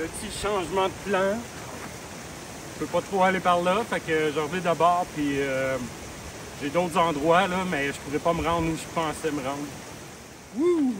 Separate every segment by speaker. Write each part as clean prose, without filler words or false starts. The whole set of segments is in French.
Speaker 1: Petit changement de plan. Je peux pas trop aller par là, fait que je reviens d'abord, puis j'ai d'autres endroits là, mais je pourrais pas me rendre où je pensais me rendre. Wouh!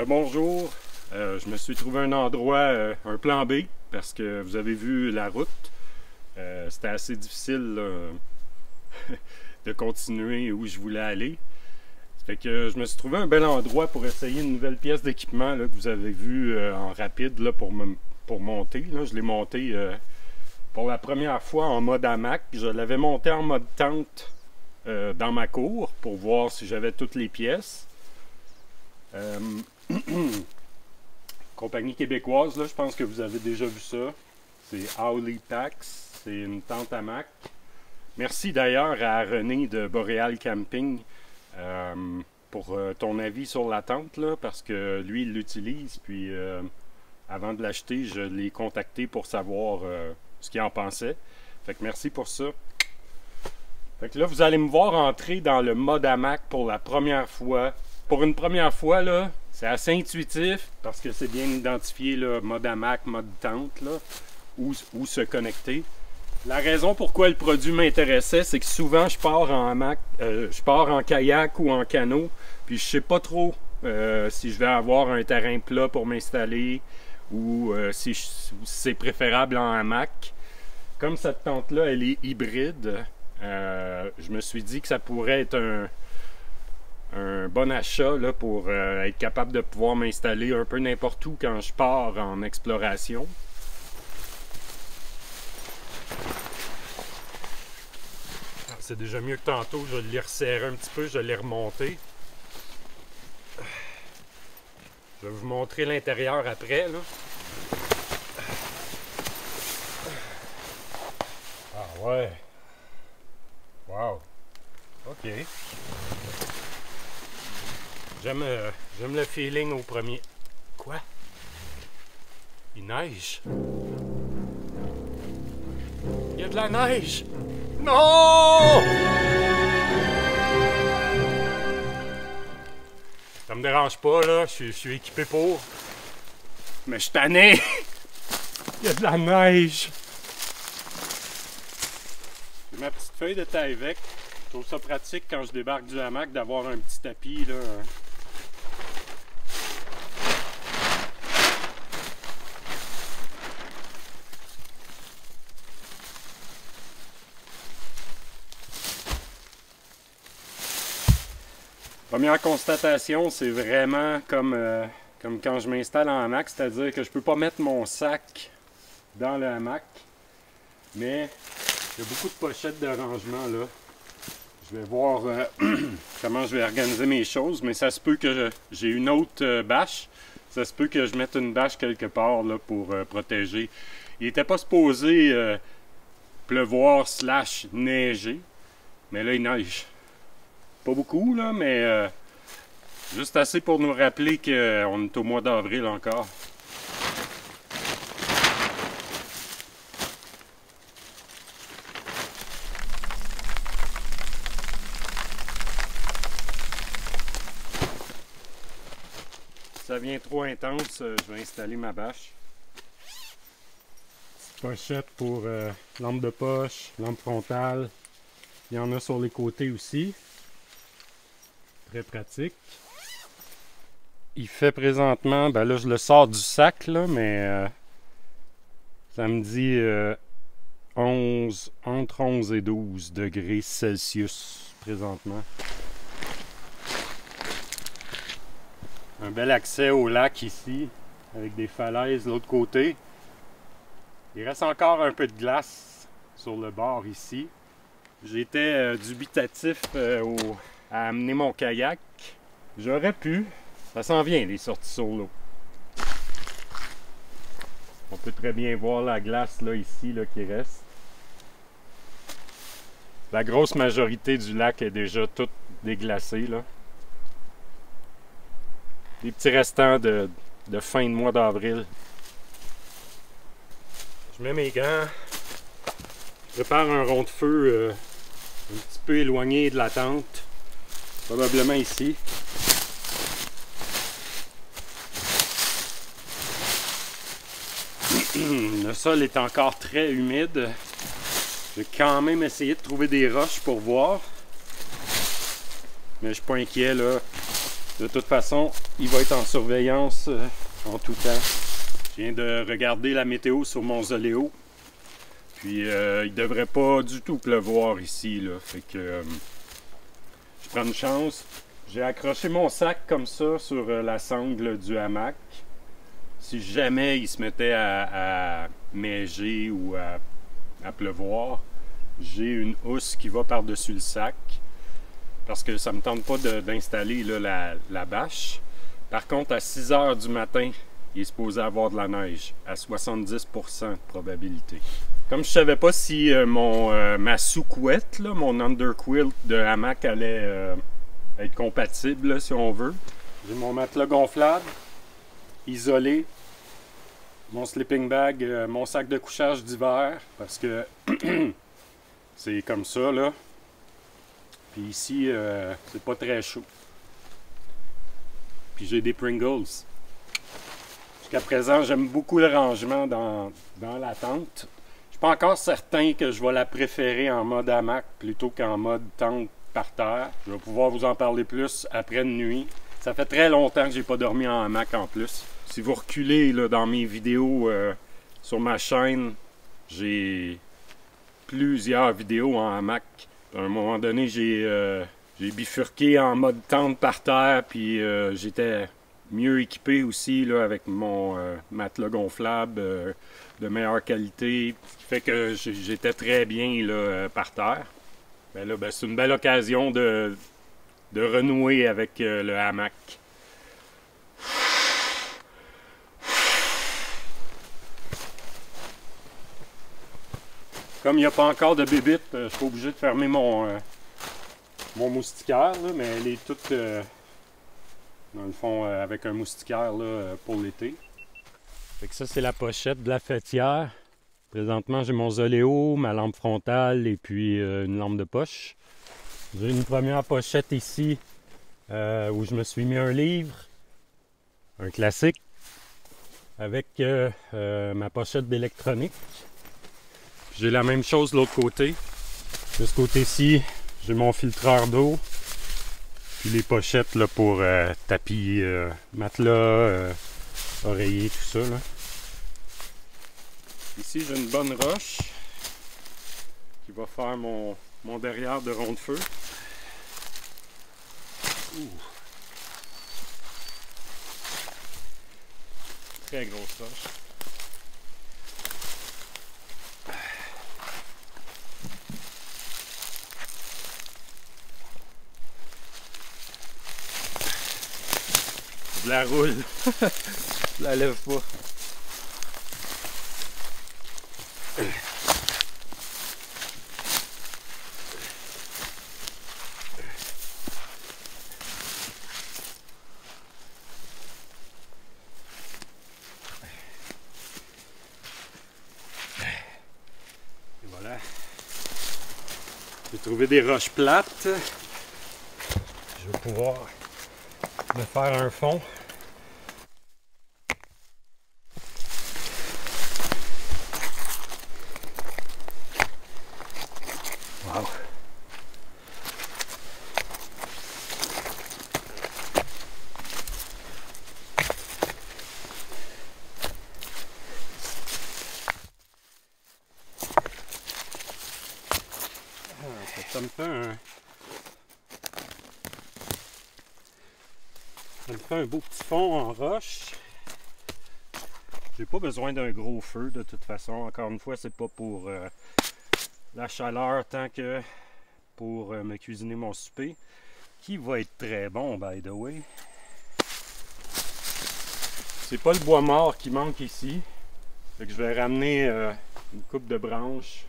Speaker 1: Bonjour, je me suis trouvé un endroit, un plan B, parce que vous avez vu la route. C'était assez difficile là, de continuer où je voulais aller. Ça fait que je me suis trouvé un bel endroit pour essayer une nouvelle pièce d'équipement que vous avez vu en rapide là, pour monter. Là. Je l'ai monté pour la première fois en mode hamac. Je l'avais monté en mode tente dans ma cour pour voir si j'avais toutes les pièces. Compagnie québécoise, là, je pense que vous avez déjà vu ça. C'est Howley Packs, c'est une tente hamac. Merci d'ailleurs à René de Boréal Camping pour ton avis sur la tente, là, parce que lui il l'utilise, puis avant de l'acheter, je l'ai contacté pour savoir ce qu'il en pensait. Fait que merci pour ça. Fait que là, vous allez me voir entrer dans le mode hamac pour la première fois. Pour une première fois, là, c'est assez intuitif parce que c'est bien identifié, là, mode hamac, mode tente, là, où se connecter. La raison pourquoi le produit m'intéressait, c'est que souvent je pars en hamac, je pars en kayak ou en canot, puis je sais pas trop si je vais avoir un terrain plat pour m'installer ou si c'est préférable en hamac. Comme cette tente-là, elle est hybride, je me suis dit que ça pourrait être un bon achat là, pour être capable de pouvoir m'installer un peu n'importe où quand je pars en exploration. C'est déjà mieux que tantôt, je l'ai resserré un petit peu, je l'ai remonté. Je vais vous montrer l'intérieur après. Là. Ah ouais! Wow! Ok. J'aime le feeling au premier. Quoi? Il neige? Il y a de la neige! Non! Ça me dérange pas, là. Je suis équipé pour. Mais je suis tanné! Il y a de la neige! J'ai ma petite feuille de Tyvek. Je trouve ça pratique quand je débarque du hamac d'avoir un petit tapis, là. Première constatation, c'est vraiment comme quand je m'installe en hamac, c'est-à-dire que je peux pas mettre mon sac dans le hamac, mais il y a beaucoup de pochettes de rangement là. Je vais voir comment je vais organiser mes choses, mais ça se peut que j'ai une autre bâche. Ça se peut que je mette une bâche quelque part là, pour protéger. Il n'était pas supposé pleuvoir / neiger, mais là il neige. Pas beaucoup, là, mais juste assez pour nous rappeler qu'on est au mois d'avril encore. Si ça devient trop intense, je vais installer ma bâche. Pochette pour lampe de poche, lampe frontale. Il y en a sur les côtés aussi. Très pratique. Il fait présentement, ben là je le sors du sac là, mais ça me dit entre 11 et 12 degrés Celsius présentement. Un bel accès au lac ici, avec des falaises de l'autre côté. Il reste encore un peu de glace sur le bord ici. J'étais dubitatif à amener mon kayak. J'aurais pu. Ça s'en vient, les sorties sur l'eau. On peut très bien voir la glace là, ici là, qui reste. La grosse majorité du lac est déjà toute déglacée, là. Des petits restants de fin de mois d'avril. Je mets mes gants. Je prépare un rond de feu un petit peu éloigné de la tente. Probablement ici. Le sol est encore très humide. Je vais quand même essayer de trouver des roches pour voir. Mais je suis pas inquiet là. De toute façon, il va être en surveillance en tout temps. Je viens de regarder la météo sur mon Zoléo. Puis il devrait pas du tout pleuvoir ici là. Fait que je prends une chance. J'ai accroché mon sac comme ça sur la sangle du hamac. Si jamais il se mettait à neiger ou à pleuvoir, j'ai une housse qui va par-dessus le sac. Parce que ça ne me tente pas d'installer la bâche. Par contre, à 6 h du matin, il est supposé avoir de la neige, à 70% de probabilité. Comme je ne savais pas si ma sous-couette, mon underquilt de hamac allait être compatible, là, si on veut. J'ai mon matelas gonflable, isolé, mon sleeping bag, mon sac de couchage d'hiver, parce que c'est comme ça, là. Puis ici, c'est pas très chaud. Puis j'ai des Pringles. Jusqu'à présent, j'aime beaucoup le rangement dans la tente. Je suis pas encore certain que je vais la préférer en mode hamac plutôt qu'en mode tente par terre. Je vais pouvoir vous en parler plus après une nuit. Ça fait très longtemps que j'ai pas dormi en hamac en plus. Si vous reculez là, dans mes vidéos sur ma chaîne, j'ai plusieurs vidéos en hamac. À un moment donné, j'ai bifurqué en mode tente par terre, puis j'étais mieux équipé aussi là, avec mon matelas gonflable de meilleure qualité, ce qui fait que j'étais très bien là, par terre. Ben là, c'est une belle occasion de renouer avec le hamac. Comme il n'y a pas encore de bébite, je suis obligé de fermer mon moustiquaire, là, mais elle est toute, dans le fond, avec un moustiquaire là, pour l'été. Fait que ça, c'est la pochette de la fêtière. Présentement, j'ai mon Zoléo, ma lampe frontale et puis une lampe de poche. J'ai une première pochette ici où je me suis mis un livre, un classique, avec ma pochette d'électronique. J'ai la même chose de l'autre côté. De ce côté-ci, j'ai mon filtreur d'eau. Puis les pochettes là, pour tapis, matelas, oreiller, tout ça. Là. Ici, j'ai une bonne roche qui va faire mon derrière de rond de feu. Ouh. Très grosse roche. Je la roule. Je la lève pas. trouvé des roches plates. Je vais pouvoir me faire un fond. Wow. Ça me fait un beau petit fond en roche. J'ai pas besoin d'un gros feu de toute façon. Encore une fois, c'est pas pour la chaleur tant que pour me cuisiner mon souper, qui va être très bon, by the way. C'est pas le bois mort qui manque ici. Fait que je vais ramener une coupe de branches.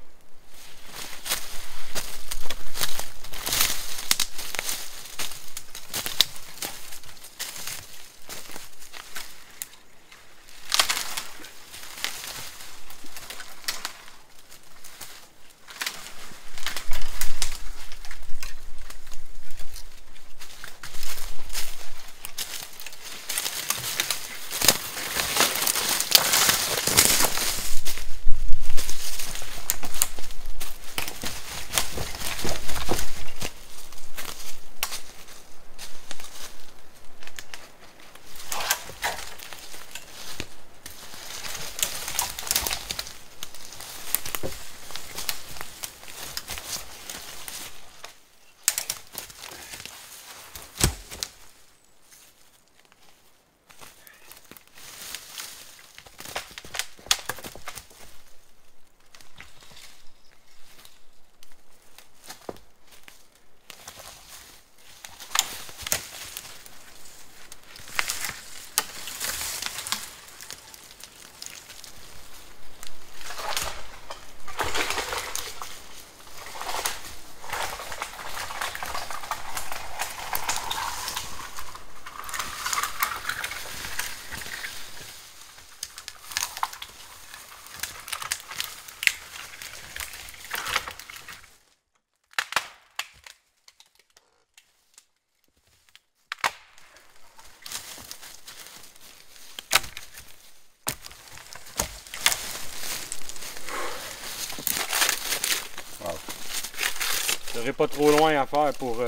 Speaker 1: J'aurai pas trop loin à faire pour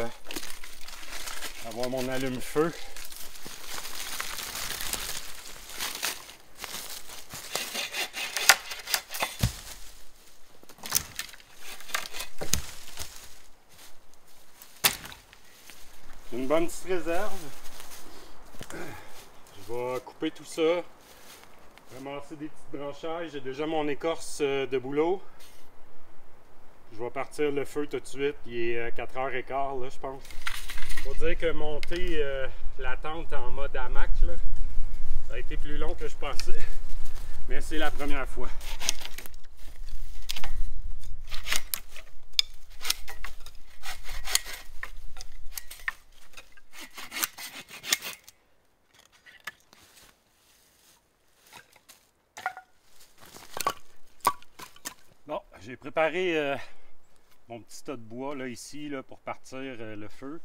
Speaker 1: avoir mon allume-feu. J'ai une bonne petite réserve. Je vais couper tout ça, ramasser des petites branchages. J'ai déjà mon écorce de bouleau. Je vais partir le feu tout de suite. Il est 4h15 là, je pense. Faut dire que monter la tente en mode hamac, là, ça a été plus long que je pensais. Mais c'est la première fois. Bon, j'ai préparé mon petit tas de bois là, ici là, pour partir le feu.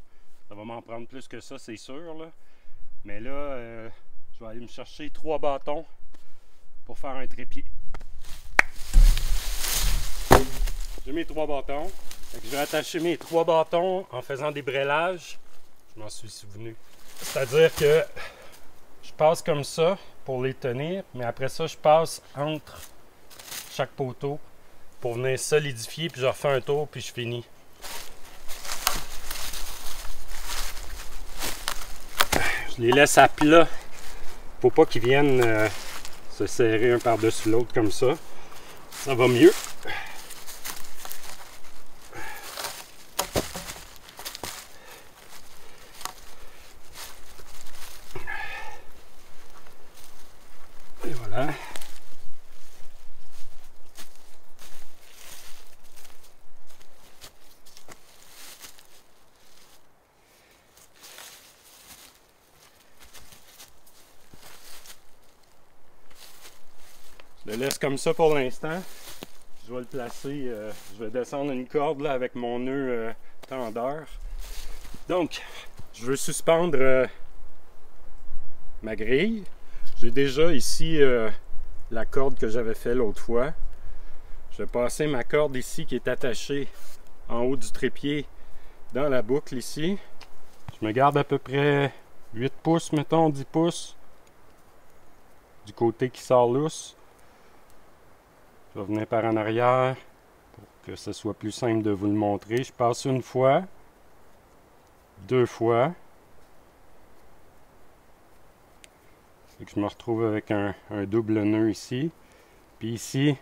Speaker 1: Ça va m'en prendre plus que ça, c'est sûr. Là. Mais là, je vais aller me chercher 3 bâtons pour faire un trépied. J'ai mes 3 bâtons. Fait que je vais attacher mes 3 bâtons en faisant des brêlages. Je m'en suis souvenu. C'est-à-dire que je passe comme ça pour les tenir, mais après ça, je passe entre chaque poteau pour venir solidifier, puis je refais un tour, puis je finis. Je les laisse à plat. Faut pas qu'ils viennent se serrer un par-dessus l'autre comme ça. Ça va mieux. Et voilà. Je le laisse comme ça pour l'instant. Je je vais le placer, je vais descendre une corde là, avec mon nœud tendeur. Donc, je veux suspendre ma grille. J'ai déjà ici la corde que j'avais fait l'autre fois. Je vais passer ma corde ici qui est attachée en haut du trépied dans la boucle ici. Je me garde à peu près 8 pouces, mettons, 10 pouces du côté qui sort lousse. Je vais venir par en arrière pour que ce soit plus simple de vous le montrer. Je passe une fois, 2 fois. Et que je me retrouve avec un double nœud ici. Puis ici,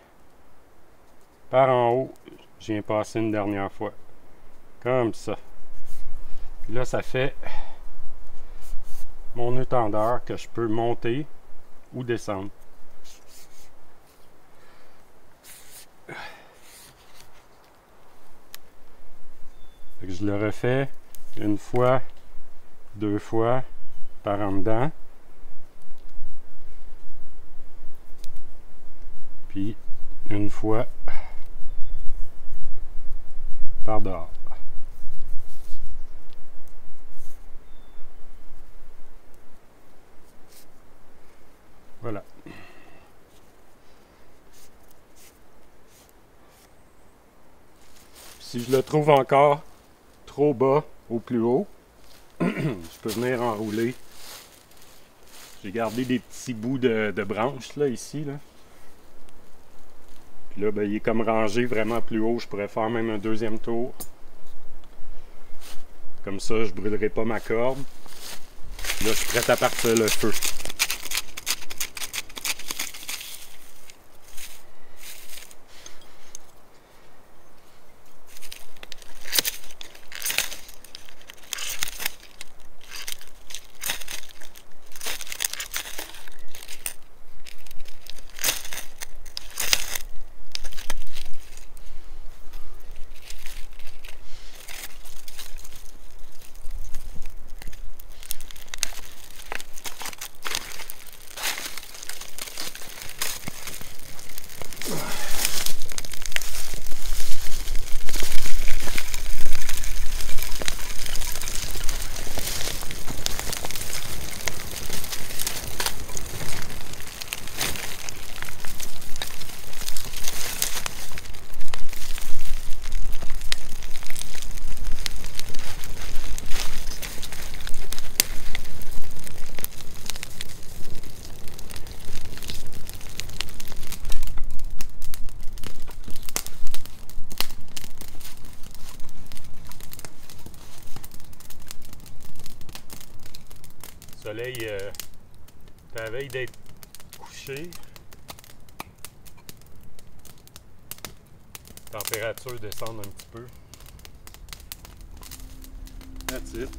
Speaker 1: par en haut, je viens passer une dernière fois. Comme ça. Puis là, ça fait mon nœud tendeur que je peux monter ou descendre. Fait que je le refais une fois, 2 fois par en dedans. Puis une fois par dehors. Voilà. Si je le trouve encore trop bas au plus haut, je peux venir enrouler. J'ai gardé des petits bouts de branches là, ici. Là. Puis là, ben, il est comme rangé vraiment plus haut. Je pourrais faire même un deuxième tour. Comme ça, je ne brûlerai pas ma corde. Là, je suis prêt à partir le feu. Le soleil est à la veille d'être couché. La température descend un petit peu. That's it.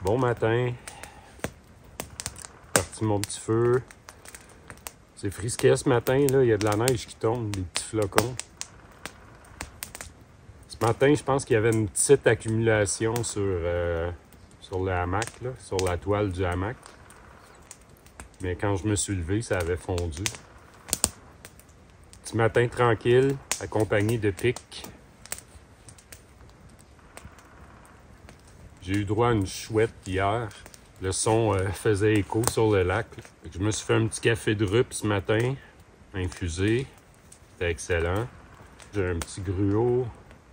Speaker 1: Bon matin, parti mon petit feu. C'est frisquet ce matin, là. Il y a de la neige qui tombe, des petits flocons. Ce matin, je pense qu'il y avait une petite accumulation sur le hamac, là, sur la toile du hamac. Mais quand je me suis levé, ça avait fondu. Petit matin tranquille, accompagné de pics. J'ai eu droit à une chouette hier. Le son faisait écho sur le lac. Je me suis fait un petit café de rupe ce matin, infusé. C'était excellent. J'ai un petit gruau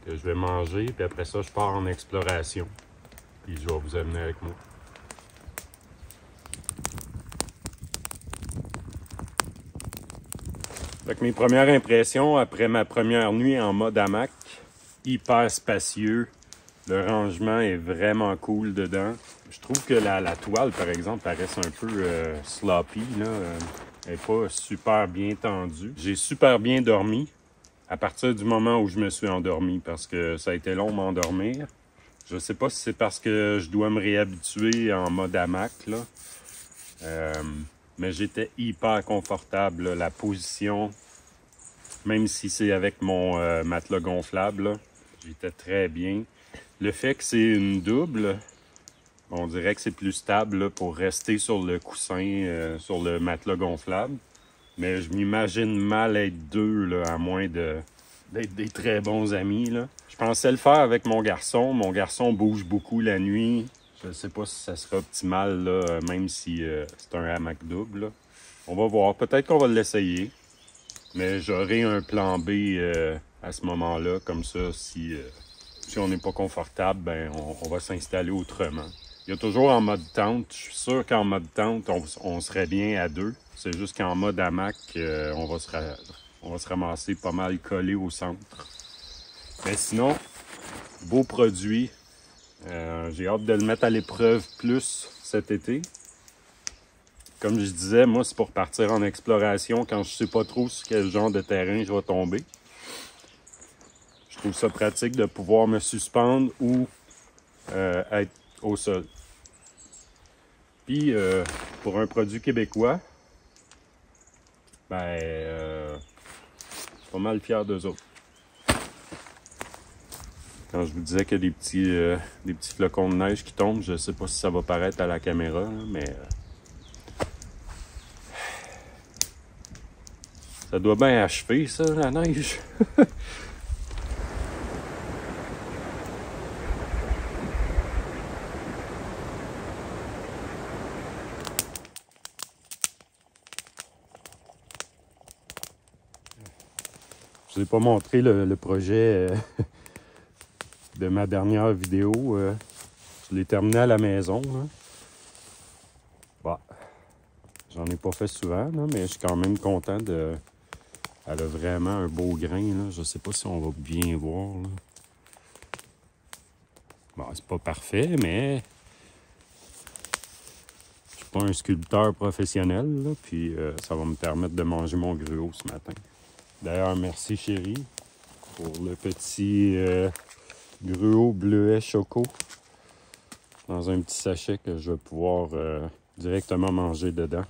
Speaker 1: que je vais manger, puis après ça, je pars en exploration. Puis je vais vous amener avec moi. Fait que mes premières impressions après ma première nuit en mode hamac, hyper spacieux, Le rangement est vraiment cool dedans. Je trouve que la toile, par exemple, paraît un peu sloppy, là. Elle n'est pas super bien tendue. J'ai super bien dormi à partir du moment où je me suis endormi parce que ça a été long m'endormir. Je sais pas si c'est parce que je dois me réhabituer en mode hamac, là. Mais j'étais hyper confortable, là. La position, même si c'est avec mon matelas gonflable, là, j'étais très bien. Le fait que c'est une double, on dirait que c'est plus stable là, pour rester sur le coussin, sur le matelas gonflable. Mais je m'imagine mal être deux, là, à moins d'être des très bons amis, là. Je pensais le faire avec mon garçon. Mon garçon bouge beaucoup la nuit. Je ne sais pas si ça sera optimal, là, même si c'est un hamac double, là. On va voir. Peut-être qu'on va l'essayer. Mais j'aurai un plan B à ce moment-là. Comme ça, si on n'est pas confortable, ben on va s'installer autrement. Il y a toujours en mode tente. Je suis sûr qu'en mode tente, on serait bien à deux. C'est juste qu'en mode hamac, on va se ramasser pas mal collé au centre. Mais sinon, beau produit. J'ai hâte de le mettre à l'épreuve plus cet été. Comme je disais, moi, c'est pour partir en exploration quand je sais pas trop sur quel genre de terrain je vais tomber. Je trouve ça pratique de pouvoir me suspendre ou être au sol. Puis, pour un produit québécois, ben, je suis pas mal fier d'eux autres. Quand je vous disais qu'il y a des petits flocons de neige qui tombent, je sais pas si ça va paraître à la caméra, mais ça doit bien achever, ça, la neige. Je vous ai pas montré le projet de ma dernière vidéo. Je l'ai terminé à la maison. Bah, j'en ai pas fait souvent, là, mais je suis quand même content de... Elle a vraiment un beau grain. Là. Je sais pas si on va bien voir. Là. Bon, c'est pas parfait, mais... Je suis pas un sculpteur professionnel. Là, puis ça va me permettre de manger mon gruau ce matin. D'ailleurs, merci chérie pour le petit gruau bleuet choco dans un petit sachet que je vais pouvoir directement manger dedans.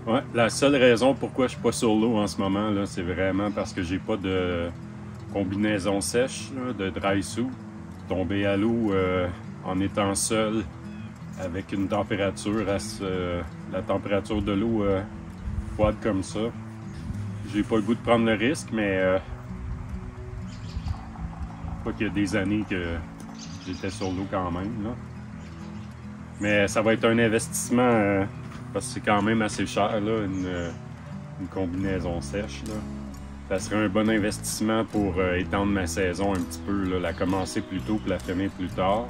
Speaker 1: Ouais, la seule raison pourquoi je suis pas sur l'eau en ce moment, là, c'est vraiment parce que j'ai pas de combinaison sèche, là, de dry suit. Tomber à l'eau en étant seul avec une température la température de l'eau froide comme ça. J'ai pas le goût de prendre le risque, mais pas qu'il y a des années que j'étais sur l'eau quand même, là. Mais ça va être un investissement parce que c'est quand même assez cher, là, une combinaison sèche, là. Ça serait un bon investissement pour étendre ma saison un petit peu, là, la commencer plus tôt et la finir plus tard.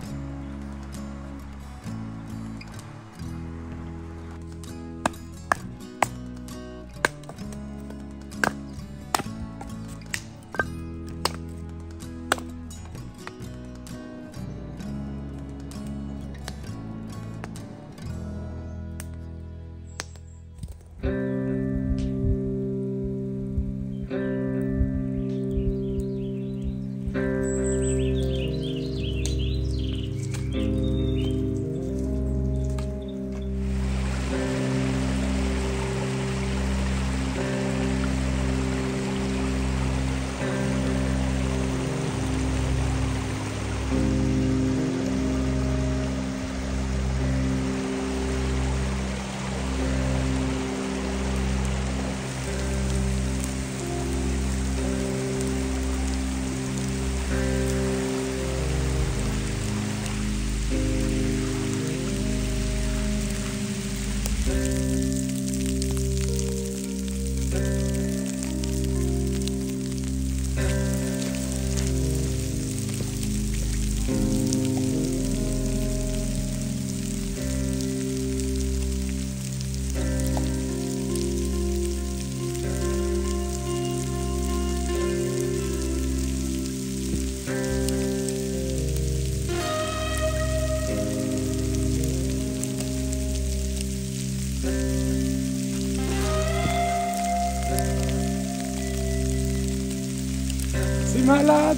Speaker 1: C'est malade!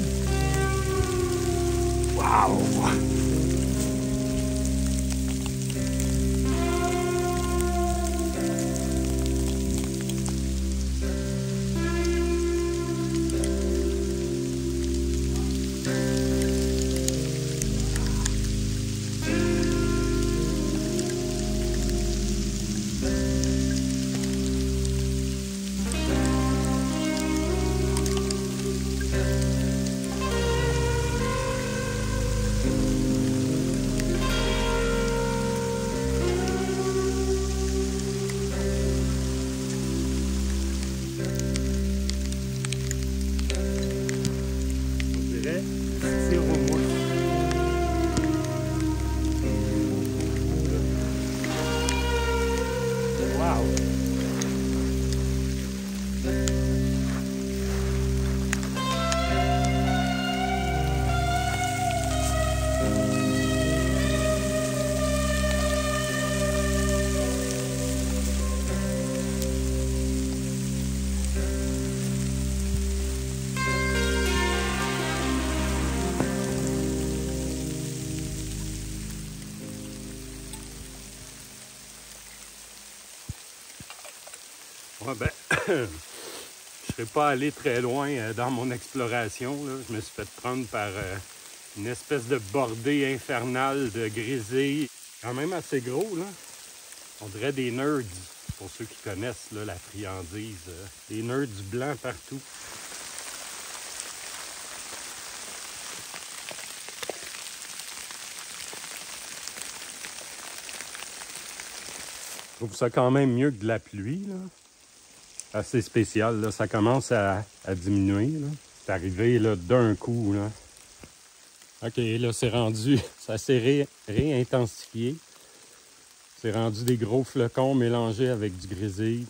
Speaker 1: Wow! Ouais, ben, je ne serais pas allé très loin dans mon exploration, là. Je me suis fait prendre par une espèce de bordée infernale de grisilles. Quand même assez gros, là. On dirait des nerds, pour ceux qui connaissent là, la friandise. Des nerds blancs partout. Je trouve ça quand même mieux que de la pluie, là. Assez spécial, là. Ça commence à diminuer, là. C'est arrivé, là, d'un coup, là. OK, là, c'est rendu... Ça s'est réintensifié. C'est rendu des gros flocons mélangés avec du grésil.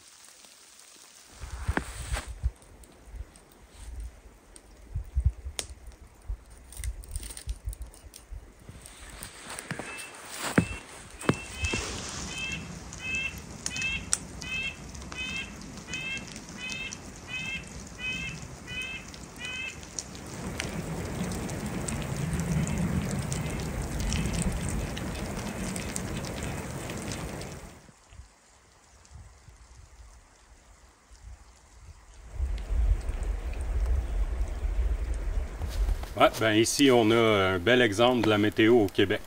Speaker 1: Ouais, ben ici on a un bel exemple de la météo au Québec.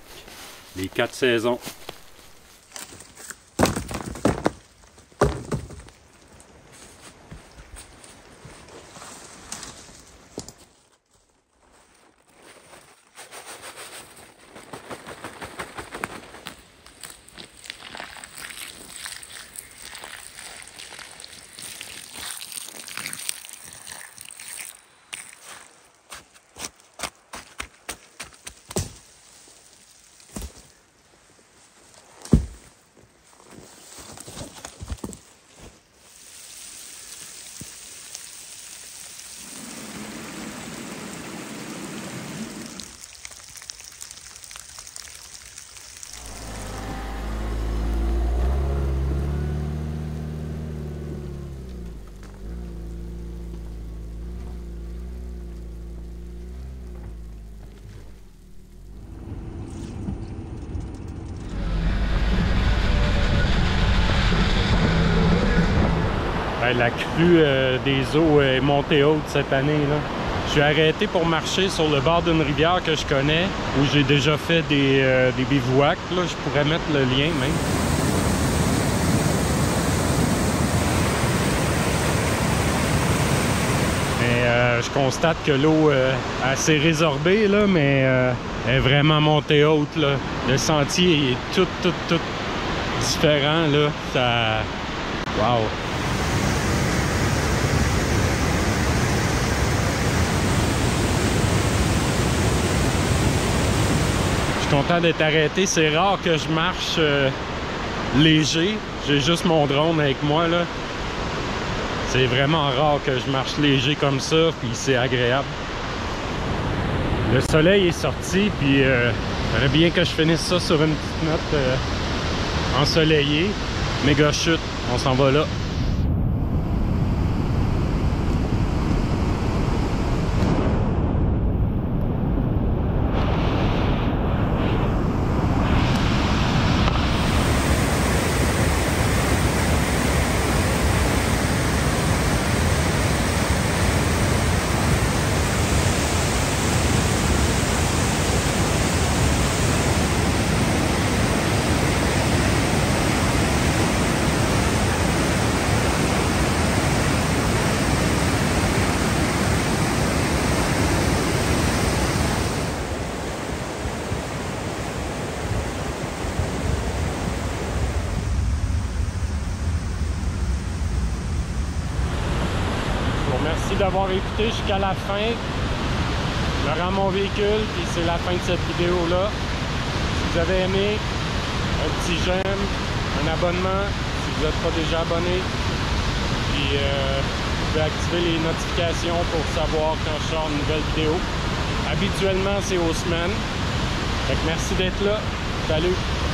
Speaker 1: Les 4 saisons. La crue des eaux est montée haute cette année, là. Je suis arrêté pour marcher sur le bord d'une rivière que je connais, où j'ai déjà fait des bivouacs. Là. Je pourrais mettre le lien même. Mais je constate que l'eau s'est résorbée, là, mais elle est vraiment montée haute, là. Le sentier est tout différent, là. Ça... Wow! Je suis content d'être arrêté. C'est rare que je marche léger. J'ai juste mon drone avec moi, là. C'est vraiment rare que je marche léger comme ça, puis c'est agréable. Le soleil est sorti, puis j'aimerais bien que je finisse ça sur une petite note ensoleillée. Méga chute, on s'en va là. merci d'avoir écouté jusqu'à la fin. Je rends mon véhicule, puis c'est la fin de cette vidéo-là. Si vous avez aimé, un petit j'aime, un abonnement, si vous n'êtes pas déjà abonné. Puis vous pouvez activer les notifications pour savoir quand je sors une nouvelle vidéo. Habituellement, c'est aux semaines. Fait que merci d'être là. Salut!